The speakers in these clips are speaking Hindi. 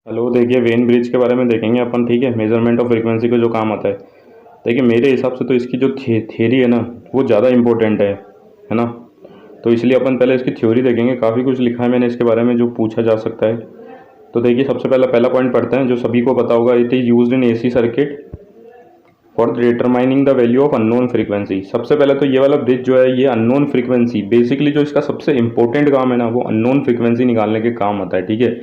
हेलो, देखिए वेन ब्रिज के बारे में देखेंगे अपन। ठीक है, मेजरमेंट ऑफ फ्रीक्वेंसी का जो काम आता है। देखिए मेरे हिसाब से तो इसकी जो थ्योरी है ना, वो ज़्यादा इंपॉर्टेंट है ना। तो इसलिए अपन पहले इसकी थ्योरी देखेंगे। काफ़ी कुछ लिखा है मैंने इसके बारे में जो पूछा जा सकता है। तो देखिए सबसे पहला पॉइंट पढ़ते हैं जो सभी को पता होगा। It is used in AC circuit for determining the value of unknown frequency. सबसे पहले तो ये वाला ब्रिज जो है ये अननोन फ्रीक्वेंसी, बेसिकली जो इसका सबसे इंपॉर्टेंट काम है ना, वो अननोन फ्रीक्वेंसी निकालने के काम आता है। ठीक है,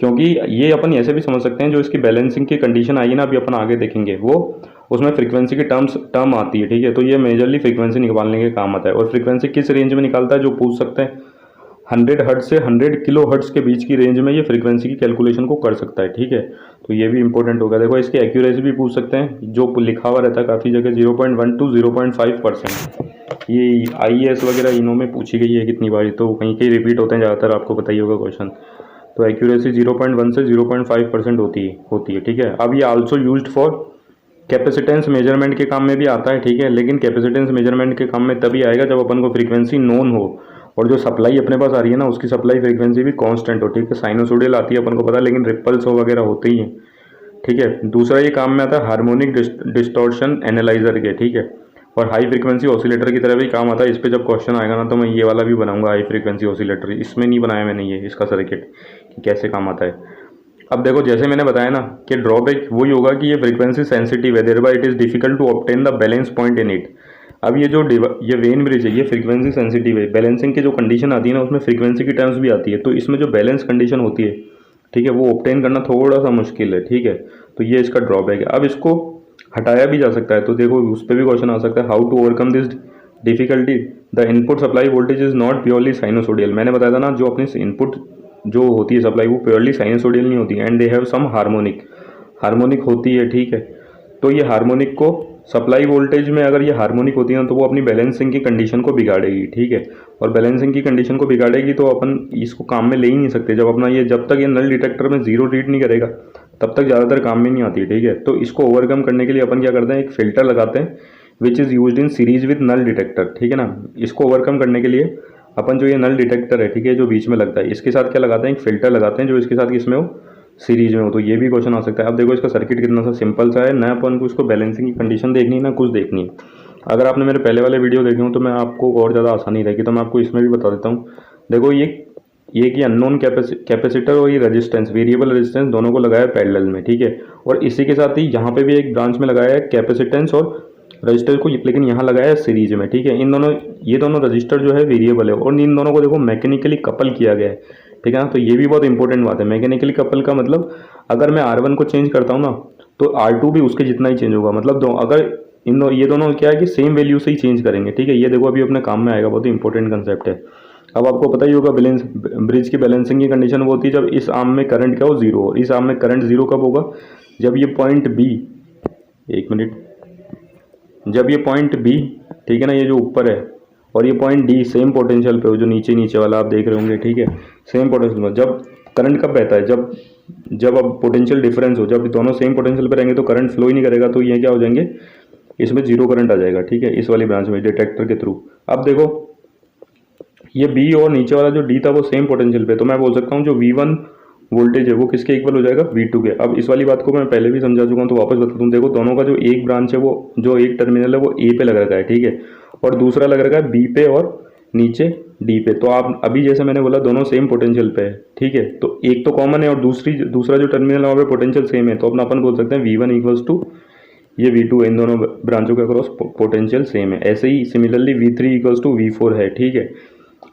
क्योंकि ये अपन ऐसे भी समझ सकते हैं, जो इसकी बैलेंसिंग की कंडीशन आई है ना, अभी अपन आगे देखेंगे, वो उसमें फ्रीक्वेंसी की टर्म आती है। ठीक है, तो ये मेजरली फ्रीक्वेंसी निकालने के काम आता है। और फ्रीक्वेंसी किस रेंज में निकालता है जो पूछ सकते हैं, 100 हर्ट्ज से 100 किलो हर्ट्ज के बीच की रेंज में ये फ्रीक्वेंसी की कैलकुलेशन को कर सकता है। ठीक है, तो ये भी इंपॉर्टेंट होगा। देखो इसकी एक्यूरेसी भी पूछ सकते हैं, जो लिखा हुआ रहता है काफ़ी जगह 0.1 to 0.5%। ये IES वगैरह इनों में पूछी गई है कितनी बारी, तो कहीं कहीं रिपीट होते हैं ज़्यादातर, आपको पता ही होगा क्वेश्चन। तो एक्यूरेसी 0.1 से 0.5% होती है। ठीक है, अब ये also used for capacitance measurement के काम में भी आता है। ठीक है, लेकिन कैपेसिटेंस मेजरमेंट के काम में तभी आएगा जब अपन को फ्रीक्वेंसी नोन हो और जो सप्लाई अपने पास आ रही है ना, उसकी सप्लाई फ्रीक्वेंसी भी कांस्टेंट हो। ठीक है, साइनोसोडियल आती है अपन को पता है, लेकिन रिपल्स वगैरह होते ही हैं। ठीक है, दूसरा ये काम में आता है हार्मोनिक डिस्टॉर्शन एनालाइजर के। ठीक है, और हाई फ्रीक्वेंसी ऑसिलेटर की तरह भी काम आता है। इस पर जब क्वेश्चन आएगा ना, तो मैं ये वाला भी बनाऊंगा, हाई फ्रीक्वेंसी ऑसिलेटर। इसमें नहीं बनाया मैंने ये इसका सर्किट कि कैसे काम आता है। अब देखो जैसे मैंने बताया ना कि ड्रॉबैक वही होगा कि ये फ्रीक्वेंसी सेंसिटिव है, thereby it is difficult to obtain the balance point in it. अब ये वेन ब्रिज है, ये फ्रीक्वेंसी सेंसिटिव है। बैलेंसिंग की जो कंडीशन आती है ना, उसमें फ्रीक्वेंसी की टर्म्स भी आती है। तो इसमें जो बैलेंस कंडीशन होती है, ठीक है, वो ऑब्टेन करना थोड़ा सा मुश्किल है। ठीक है, तो ये इसका ड्रॉबैक है। अब इसको हटाया भी जा सकता है, तो देखो उस पर भी क्वेश्चन आ सकता है, how to overcome this difficulty. The input supply voltage is not purely sinusoidal. मैंने बताया था ना, जो अपनी इनपुट जो होती है सप्लाई, वो प्योरली साइनोसोडियल नहीं होती, and they have some harmonic होती है। ठीक है, तो ये हार्मोनिक को सप्लाई वोल्टेज में अगर ये हार्मोनिक होती है ना, तो वो अपनी बैलेंसिंग की कंडीशन को बिगाड़ेगी। ठीक है, और बैलेंसिंग की कंडीशन को बिगाड़ेगी तो अपन इसको काम में ले ही नहीं सकते। जब तक ये नल डिटेक्टर में जीरो रीड नहीं करेगा, तब तक ज़्यादातर काम में नहीं आती है। ठीक है, तो इसको ओवरकम करने के लिए अपन क्या करते हैं, एक फिल्टर लगाते हैं which is used in series with null detector. ठीक है ना, इसको ओवरकम करने के लिए अपन जो ये नल डिटेक्टर है, ठीक है, जो बीच में लगता है, इसके साथ क्या लगाते हैं, एक फिल्टर लगाते हैं जो इसके साथ किसमें हो, सीरीज में हो। तो ये भी क्वेश्चन आ सकता है। अब देखो इसका सर्किट कितना सा सिंपल सा है, ना अपन को इसको बैलेंसिंग की कंडीशन देखनी है ना कुछ देखनी है। अगर आपने मेरे पहले वाले वीडियो देखे हो तो मैं आपको और ज़्यादा आसानी रहेगी, तो मैं आपको इसमें भी बता देता हूँ। देखो ये कि अननोन कैपेसिटर और ये रेजिस्टेंस, वेरिएबल रेजिस्टेंस, दोनों को लगाया है पैरेलल में। ठीक है, और इसी के साथ ही यहाँ पे भी एक ब्रांच में लगाया है कैपेसिटेंस और रजिस्टर को, लेकिन यहाँ लगाया है सीरीज में। ठीक है, ये दोनों रजिस्टर जो है वेरिएबल है, और इन दोनों को देखो मैकेनिकली कपल किया गया है। ठीक है ना, तो ये भी बहुत इंपॉर्टेंट बात है। मैकेनिकली कपल का मतलब, अगर मैं R1 को चेंज करता हूँ ना, तो R2 भी उसके जितना ही चेंज होगा। मतलब अगर ये दोनों क्या है कि सेम वैल्यू से ही चेंज करेंगे। ठीक है, ये देखो अभी अपने काम में आएगा, बहुत ही इंपॉर्टेंट कंसेप्ट है। अब आपको पता ही होगा ब्रिज की बैलेंसिंग की कंडीशन वो होती है जब इस आर्म में करंट क्या हो, जीरो हो। इस आर्म में करंट जीरो कब होगा, जब ये पॉइंट बी, एक मिनट, जब ये पॉइंट बी, ठीक है ना, ये जो ऊपर है, और ये पॉइंट डी सेम पोटेंशियल पे हो, जो नीचे नीचे वाला आप देख रहे होंगे। ठीक है, सेम पोटेंशियल में जब करंट कब बहता है, जब जब अब पोटेंशियल डिफरेंस हो, जब दोनों सेम पोटेंशियल पे रहेंगे तो करंट फ्लो ही नहीं करेगा, तो ये क्या हो जाएंगे, इसमें जीरो करंट आ जाएगा। ठीक है, इस वाली ब्रांच में डिटेक्टर के थ्रू। अब देखो ये बी और नीचे वाला जो डी था वो सेम पोटेंशियल पे, तो मैं बोल सकता हूँ जो V1 वोल्टेज है वो किसके इक्वल हो जाएगा, V2 के। अब इस वाली बात को मैं पहले भी समझा चुका हूँ, तो वापस बता दूँ। देखो दोनों का जो एक ब्रांच है, वो जो एक टर्मिनल है वो A पे लग रखा है। ठीक है, और दूसरा लग रखा है B पे और नीचे D पे। तो आप अभी जैसे मैंने बोला दोनों सेम पोटेंशियल पे है। ठीक है, तो एक तो कॉमन है और दूसरा जो टर्मिनल है वहाँ पे पोटेंशियल सेम है, तो अपना अपन बोल सकते हैं V1 इक्वल्स टू ये V2 है। इन दोनों ब्रांचों के अक्रॉस पोटेंशियल सेम है। ऐसे ही similarly V3 equals to V4 है। ठीक है,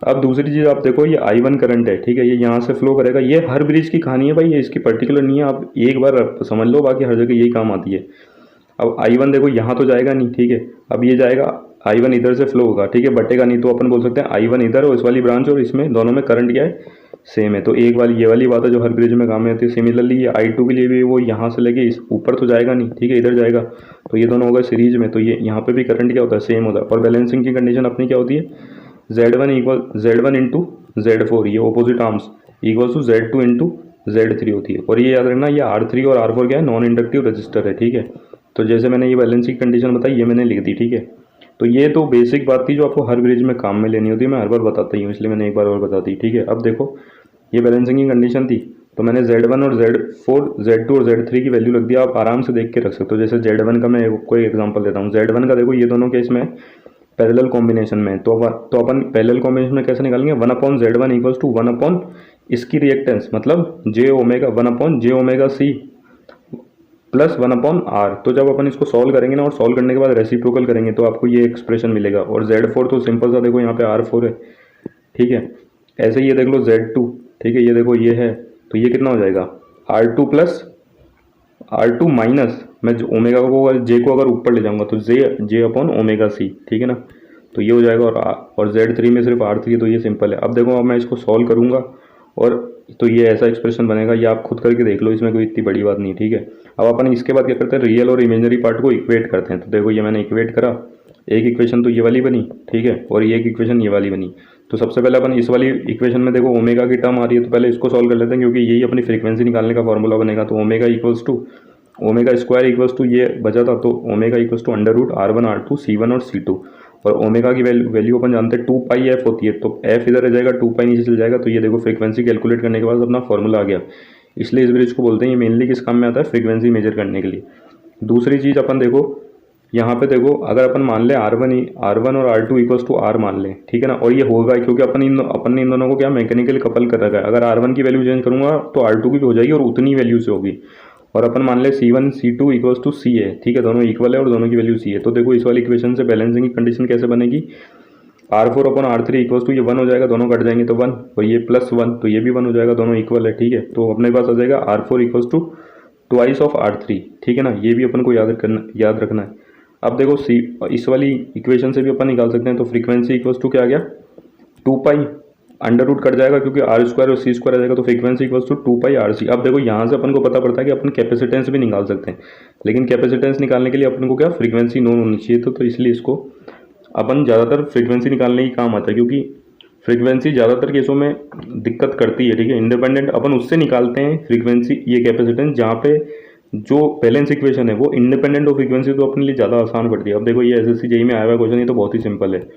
अब दूसरी चीज़ आप देखो, ये I1 करंट है। ठीक है, ये यहाँ से फ्लो करेगा। ये हर ब्रिज की कहानी है भाई, ये इसकी पर्टिकुलर नहीं है, आप एक बार समझ लो, बाकी हर जगह यही काम आती है। अब I1 देखो यहाँ तो जाएगा नहीं। ठीक है, अब ये जाएगा, I1 इधर से फ्लो होगा। ठीक है, बटेगा नहीं, तो अपन बोल सकते हैं I1 इधर और इस वाली ब्रांच, और इसमें दोनों में करंट क्या है, सेम है। तो ये वाली बात है जो हर ब्रिज में काम में आती है। सिमिलरली ये I2 के लिए भी वो यहाँ से लेके इस ऊपर तो जाएगा नहीं। ठीक है, इधर जाएगा, तो ये दोनों होगा सीरीज में, तो ये यहाँ पे भी करंट क्या होता है, सेम होता है। और बैलेंसिंग की कंडीशन अपनी क्या होती है, Z1 इंटू Z4, ये opposite arms, equal to Z2 into Z3 होती है। और ये याद रखना, ये R3 और R4 क्या है, नॉन इंडक्टिव रजिस्टर है। ठीक है, तो जैसे मैंने ये बैलेंसिंग कंडीशन बताई, ये मैंने लिख दी। ठीक है, तो ये तो बेसिक बात थी जो आपको हर ब्रिज में काम में लेनी होती है। मैं हर बार बताता ही हूँ, इसलिए मैंने एक बार और बता दी। ठीक है, अब देखो ये बैलेंसिंग की कंडीशन थी, तो मैंने Z1 और Z4, Z2 और Z3 की वैल्यू रख दिया। आप आराम से देख के रख सकते हो। जैसे Z1 का मैं कोई एग्जांपल देता हूँ। Z1 का देखो, ये दोनों केस में पैरेलल कॉम्बिनेशन में, तो अपन पैरेलल कॉम्बिनेशन में कैसे निकालेंगे, 1/Z1 इक्वल्स टू 1 इसकी रिएक्टेंस, मतलब J omega 1/J omega C plus 1/R। तो जब अपन इसको सॉल्व करेंगे ना, और सॉल्व करने के बाद रेसिप्रोकल करेंगे, तो आपको ये एक्सप्रेशन मिलेगा। और Z4 तो सिंपल सा देखो, यहाँ पे R4 है, ठीक है। ऐसे ही ये देख लो Z2, ठीक है, ये देखो ये है, तो ये कितना हो जाएगा, R2 प्लस R2 माइनस, मैं ओमेगा को J को अगर ऊपर ले जाऊंगा तो J अपॉन ओमेगा C, ठीक है ना। तो ये हो जाएगा। और Z3 में सिर्फ R3 है, तो ये सिंपल है। अब देखो, अब मैं इसको सॉल्व करूंगा और तो ये ऐसा एक्सप्रेशन बनेगा। ये आप खुद करके देख लो, इसमें कोई इतनी बड़ी बात नहीं, ठीक है। अब अपन इसके बाद क्या करते हैं, रियल और इमेजिनरी पार्ट को इक्वेट करते हैं। तो देखो, ये मैंने इक्वेट करा, एक इक्वेशन तो ये वाली बनी, ठीक है, और ये एक इक्वेशन ये वाली बनी। तो सबसे पहले अपन इस वाली इक्वेशन में देखो ओमेगा की टर्म आ रही है, तो पहले इसको सॉल्व कर लेते हैं, क्योंकि यही अपनी फ्रीक्वेंसी निकालने का फॉर्मूला बनेगा। तो omega equals to omega square equals to ये बचा था, तो omega equals to √R1 R2 C1 और C2। और ओमेगा की वैल्यू अपन जानते हैं 2πf होती है, तो f इधर रह जाएगा, 2π नीचे चल जाएगा। तो ये देखो, फ्रीक्वेंसी कैलकुलेट करने के बाद अपना फॉर्मूला आ गया। इसलिए इस ब्रिज को बोलते हैं, ये मेनली किस काम में आता है, फ्रीक्वेंसी मेजर करने के लिए। दूसरी चीज़ अपन देखो, यहाँ पे देखो, अगर अपन मान लें R1 और R2 इक्वल्स टू R मान लें, ठीक है ना, और ये होगा क्योंकि अपन ने इन दोनों को क्या मैकेनिकल कपल कर रखा है। अगर R1 की वैल्यू चेंज करूंगा तो R2 की भी हो जाएगी, और उतनी वैल्यू से होगी। और अपन मान लें C1 C2 equals to C है, ठीक है, दोनों इक्वल है और दोनों की वैल्यू C है। तो देखो, इस वाली इक्वेशन से बैलेंसिंग की कंडीशन कैसे बनेगी, R4 upon R3 equals to, ये 1 हो जाएगा, दोनों कट जाएंगे तो 1, और ये +1, तो ये भी 1 हो जाएगा, दोनों इक्वल है, ठीक है। तो अपने पास आ जाएगा R4 equals to twice of R3, ठीक है ना। ये भी अपन को याद रखना है। अब देखो, इस वाली इक्वेशन से भी अपन निकाल सकते हैं। तो फ्रीक्वेंसी इक्वल्स टू क्या आ गया, 2π, अंडर रूट कट जाएगा क्योंकि R² और C² आ जाएगा, तो फ्रीक्वेंसी इक्वल्स टू 2πRC। अब देखो, यहाँ से अपन को पता पड़ता है कि अपन कैपेसिटेंस भी निकाल सकते हैं, लेकिन कैपेसिटेंस निकालने के लिए अपन को क्या, फ्रीक्वेंसी नोन होनी चाहिए। तो इसलिए इसको अपन ज़्यादातर फ्रीक्वेंसी निकालने की काम आता है, क्योंकि फ्रीक्वेंसी ज़्यादातर केसों में दिक्कत करती है, ठीक है। इंडिपेंडेंट अपन उससे निकालते हैं फ्रीक्वेंसी, ये कैपेसिटेंस, जहाँ पे जो बैलेंस इक्वेशन है वो इंडिपेंडेंट ऑफ फ्रीक्वेंसी, तो अपने लिए ज़्यादा आसान पड़ती है। अब देखो, ये SSC JEE में आया हुआ क्वेश्चन, ये तो बहुत ही सिंपल है।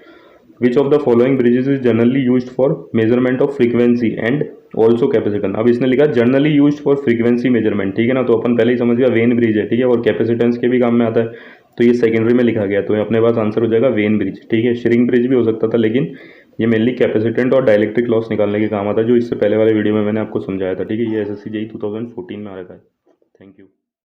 Which of the following bridges is generally used for measurement of frequency and also capacitance. अब इसने लिखा generally used for frequency measurement, ठीक है ना। तो अपन पहले ही समझ गया वेन ब्रिज है, ठीक है, और कैपेसिटेंस के भी काम में आता है। तो ये सेकेंडरी में लिखा गया, तो अपने पास आंसर हो जाएगा वेन ब्रिज, ठीक है। श्रिंक ब्रिज भी हो सकता था, लेकिन ये मेनली कैपेसिटेंट और डाइलेक्ट्रिक लॉस निकालने के काम आता है, जो इससे पहले वाले वीडियो में मैंने आपको समझाया था, ठीक है। ये SSC JEE 2014 में आ रखा है। Thank you.